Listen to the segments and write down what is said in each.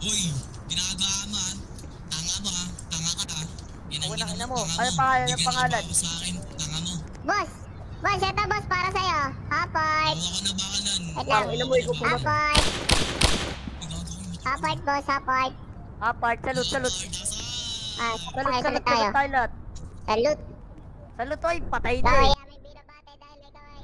Uy, ginagawa ka man. Tanga ba? Tanga ka. Yan ang Ina mo. tanga Ano mo. pangalan? Bigyan mo sa akin. Tanga mo. Boss! Boss, ito boss para sa'yo. Hapart. Tawa ko na bakalan. Wait lang. Ina mo, ikaw pumunta. Hapart. Hapart boss, hapart. Apart, salute. Salute Salute tayo. tayo lahat. Salute. Salute, oy, patay na Kaya eh. may binabate dahil ito ay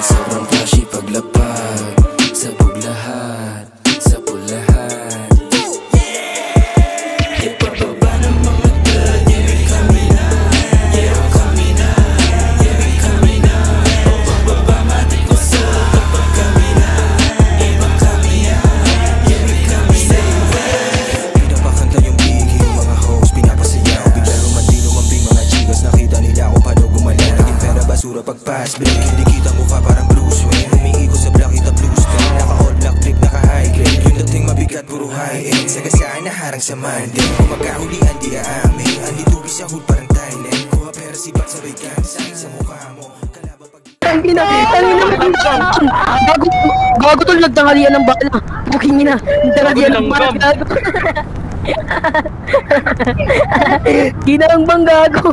sobrang flashy paglapag. Sabog lahat, sabog lahat. Ipababa ng mga blood, yeah, kami na. Yeah, kami na. Yeah, kami na. Pababa matik ko sa kapag kami na. Iba kami na. Yeah, kami na. Pinapakanta yung biging mga hoes, pinapasayaw. Bigla lumambing mga chicas, nakita nila kung paano gumalaw. Naging pera basura pag fast break. Hindi kita mukha parang Bruce Wayne. Humiikot sa black, kita blue stone. Naka all black trip, naka high grade. Yung dating mabigat, puro high end. Sagasaan na harang sa Monday. Kung magkahulian, di aamin. Andi tubig sa hood, parang Thailand. Kuha pera sipat, sabay kan sakit sa mukha mo. Kalaban pag... Gago tol, nagtangalian ng bala. Booking na. Nagtangalian ng bala. Gago. Ginang bang gago.